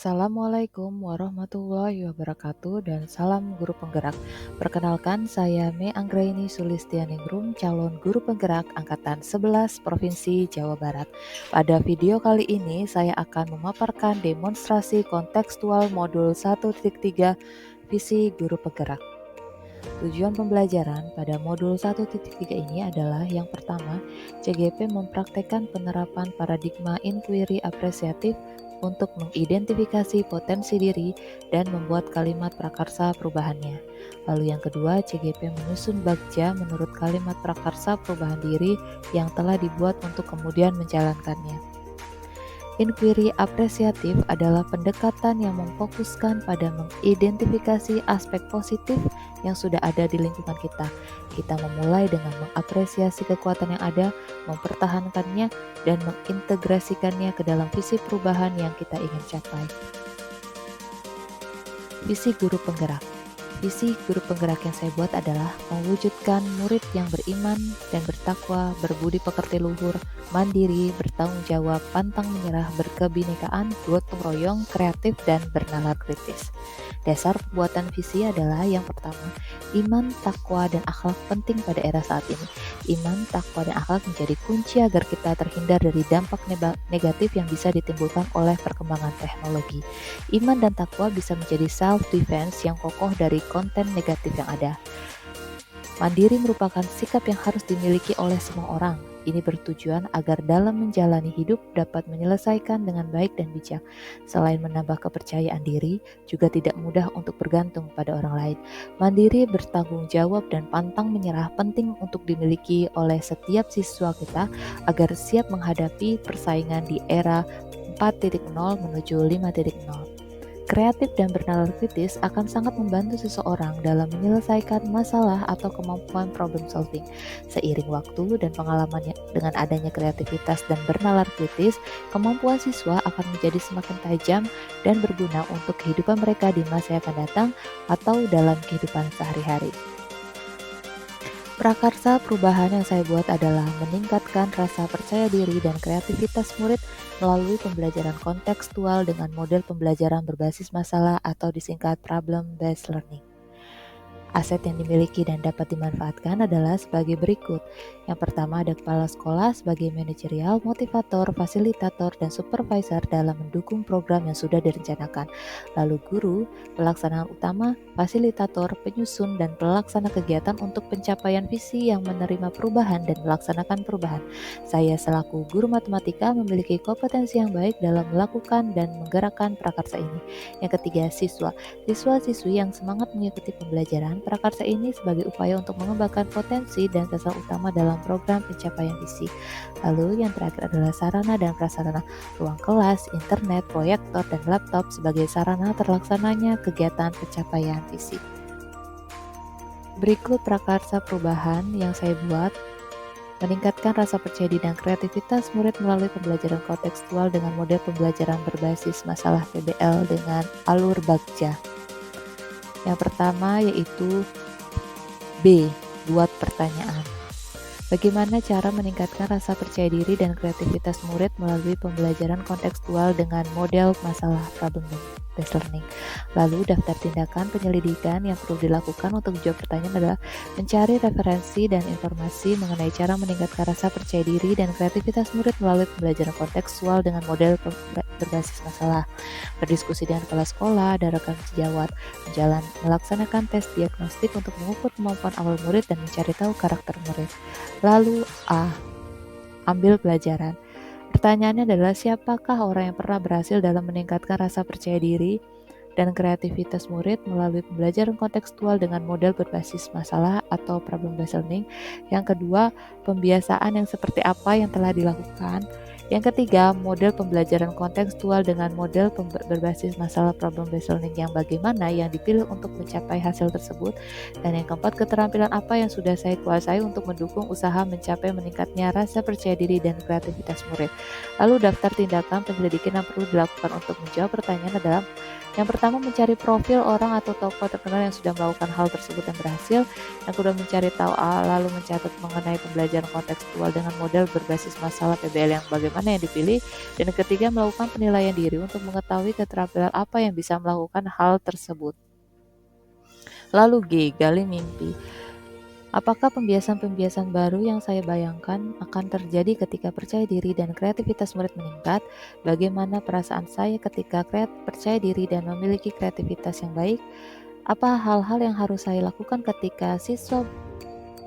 Assalamualaikum warahmatullahi wabarakatuh dan salam guru penggerak. Perkenalkan, saya Me Anggraini Sulistianingrum, calon guru penggerak angkatan 11 Provinsi Jawa Barat. Pada video kali ini saya akan memaparkan demonstrasi kontekstual modul 1.3 visi guru penggerak. Tujuan pembelajaran pada modul 1.3 ini adalah yang pertama, CGP mempraktekkan penerapan paradigma inquiry apresiatif untuk mengidentifikasi potensi diri dan membuat kalimat prakarsa perubahannya. Lalu yang kedua, CGP menyusun bagja menurut kalimat prakarsa perubahan diri yang telah dibuat untuk kemudian menjalankannya. Inquiry apresiatif adalah pendekatan yang memfokuskan pada mengidentifikasi aspek positif yang sudah ada di lingkungan kita. Kita memulai dengan mengapresiasi kekuatan yang ada, mempertahankannya, dan mengintegrasikannya ke dalam visi perubahan yang kita ingin capai. Visi guru penggerak. Visi guru penggerak yang saya buat adalah mewujudkan murid yang beriman dan bertakwa, berbudi pekerti luhur, mandiri, bertanggung jawab, pantang menyerah, berkebinekaan, gotong royong, kreatif, dan bernalar kritis. Dasar pembuatan visi adalah yang pertama, iman, takwa, dan akhlak penting pada era saat ini. Iman, takwa, dan akhlak menjadi kunci agar kita terhindar dari dampak negatif yang bisa ditimbulkan oleh perkembangan teknologi. Iman dan takwa bisa menjadi self-defense yang kokoh dari konten negatif yang ada. Mandiri merupakan sikap yang harus dimiliki oleh semua orang. Ini bertujuan agar dalam menjalani hidup dapat menyelesaikan dengan baik dan bijak. Selain menambah kepercayaan diri, juga tidak mudah untuk bergantung pada orang lain. Mandiri, bertanggung jawab, dan pantang menyerah penting untuk dimiliki oleh setiap siswa kita agar siap menghadapi persaingan di era 4.0 menuju 5.0. Kreatif dan bernalar kritis akan sangat membantu seseorang dalam menyelesaikan masalah atau kemampuan problem solving. Seiring waktu dan pengalamannya dengan adanya kreativitas dan bernalar kritis, kemampuan siswa akan menjadi semakin tajam dan berguna untuk kehidupan mereka di masa yang akan datang atau dalam kehidupan sehari-hari. Prakarsa perubahan yang saya buat adalah meningkatkan rasa percaya diri dan kreativitas murid melalui pembelajaran kontekstual dengan model pembelajaran berbasis masalah atau disingkat problem-based learning. Aset yang dimiliki dan dapat dimanfaatkan adalah sebagai berikut. Yang pertama ada kepala sekolah sebagai manajerial, motivator, fasilitator, dan supervisor dalam mendukung program yang sudah direncanakan. Lalu guru, pelaksanaan utama, fasilitator, penyusun, dan pelaksana kegiatan untuk pencapaian visi yang menerima perubahan dan melaksanakan perubahan. Saya selaku guru matematika memiliki kompetensi yang baik dalam melakukan dan menggerakkan prakarsa ini. Yang ketiga, siswa-siswi yang semangat mengikuti pembelajaran. Prakarsa ini sebagai upaya untuk mengembangkan potensi dan sasaran utama dalam program pencapaian visi. Lalu yang terakhir adalah sarana dan prasarana, ruang kelas, internet, proyektor, dan laptop sebagai sarana terlaksananya kegiatan pencapaian visi. Berikut prakarsa perubahan yang saya buat. Meningkatkan rasa percaya diri dan kreativitas murid melalui pembelajaran kontekstual dengan model pembelajaran berbasis masalah PBL dengan alur bagja. Yang pertama yaitu B. Buat pertanyaan. Bagaimana cara meningkatkan rasa percaya diri dan kreativitas murid melalui pembelajaran kontekstual dengan model masalah problem-based learning? Lalu daftar tindakan penyelidikan yang perlu dilakukan untuk menjawab pertanyaan adalah mencari referensi dan informasi mengenai cara meningkatkan rasa percaya diri dan kreativitas murid melalui pembelajaran kontekstual dengan model berbasis masalah, berdiskusi dengan kepala sekolah dan rekan sejawat, melaksanakan tes diagnostik untuk mengukur kemampuan awal murid dan mencari tahu karakter murid. Lalu A. Ambil pelajaran. Pertanyaannya adalah siapakah orang yang pernah berhasil dalam meningkatkan rasa percaya diri dan kreativitas murid melalui pembelajaran kontekstual dengan model berbasis masalah atau problem-based learning. Yang kedua, pembiasaan yang seperti apa yang telah dilakukan. Yang ketiga, model pembelajaran kontekstual dengan model berbasis masalah problem-based learning yang bagaimana yang dipilih untuk mencapai hasil tersebut. Dan yang keempat, keterampilan apa yang sudah saya kuasai untuk mendukung usaha mencapai meningkatnya rasa percaya diri dan kreativitas murid. Lalu daftar tindakan penyelidikan yang perlu dilakukan untuk menjawab pertanyaan adalah Yang pertama, mencari profil orang atau tokoh terkenal yang sudah melakukan hal tersebut dan berhasil. Yang kedua, mencari tahu lalu mencatat mengenai pembelajaran kontekstual dengan model berbasis masalah PBL yang bagaimana yang dipilih. Dan yang ketiga, melakukan penilaian diri untuk mengetahui keterampilan apa yang bisa melakukan hal tersebut. Lalu G, gali mimpi. Apakah pembiasan-pembiasan baru yang saya bayangkan akan terjadi ketika percaya diri dan kreativitas murid meningkat? Bagaimana perasaan saya ketika percaya diri dan memiliki kreativitas yang baik? Apa hal-hal yang harus saya lakukan ketika siswa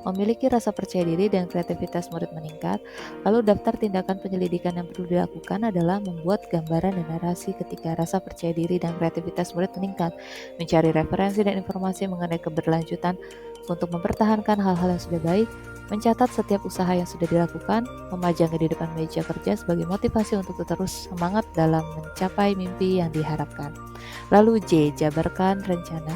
memiliki rasa percaya diri dan kreativitas murid meningkat? Lalu daftar tindakan penyelidikan yang perlu dilakukan adalah membuat gambaran dan narasi ketika rasa percaya diri dan kreativitas murid meningkat, mencari referensi dan informasi mengenai keberlanjutan untuk mempertahankan hal-hal yang sudah baik, mencatat setiap usaha yang sudah dilakukan, memajangnya di depan meja kerja sebagai motivasi untuk terus semangat dalam mencapai mimpi yang diharapkan. Lalu J, jabarkan rencana.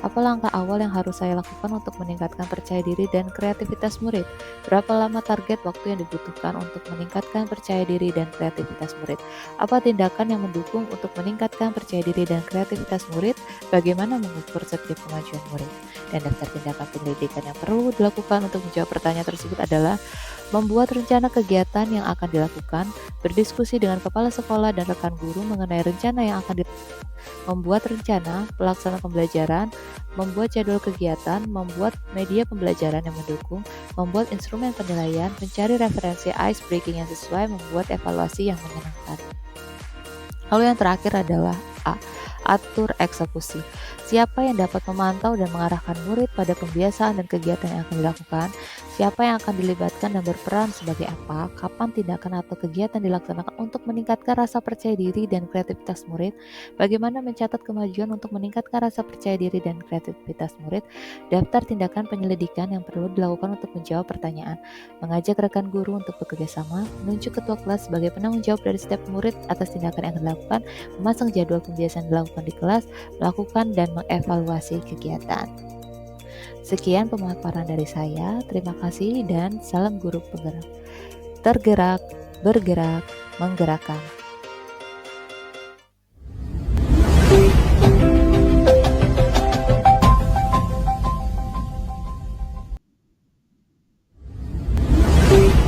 Apa langkah awal yang harus saya lakukan untuk meningkatkan percaya diri dan kreativitas murid? Berapa lama target waktu yang dibutuhkan untuk meningkatkan percaya diri dan kreativitas murid? Apa tindakan yang mendukung untuk meningkatkan percaya diri dan kreativitas murid? Bagaimana mengukur setiap kemajuan murid? Dan daftar tindakan penyelidikan yang perlu dilakukan untuk menjawab pertanyaan tersebut adalah membuat rencana kegiatan yang akan dilakukan, berdiskusi dengan kepala sekolah dan rekan guru mengenai rencana yang akan dilakukan, membuat rencana pelaksanaan pembelajaran, membuat jadwal kegiatan, membuat media pembelajaran yang mendukung, membuat instrumen penilaian, mencari referensi ice breaking yang sesuai, membuat evaluasi yang menyenangkan. Lalu yang terakhir adalah A, atur eksekusi. Siapa yang dapat memantau dan mengarahkan murid pada pembiasaan dan kegiatan yang akan dilakukan? Siapa yang akan dilibatkan dan berperan sebagai apa? Kapan tindakan atau kegiatan dilaksanakan untuk meningkatkan rasa percaya diri dan kreativitas murid? Bagaimana mencatat kemajuan untuk meningkatkan rasa percaya diri dan kreativitas murid? Daftar tindakan penyelidikan yang perlu dilakukan untuk menjawab pertanyaan. Mengajak rekan guru untuk bekerja sama, menunjuk ketua kelas sebagai penanggung jawab dari setiap murid atas tindakan yang dilakukan, memasang jadwal pembiasaan dilakukan di kelas, melakukan dan mengevaluasi kegiatan. Sekian pemaparan dari saya. Terima kasih dan salam guru penggerak. Tergerak, bergerak, menggerakkan.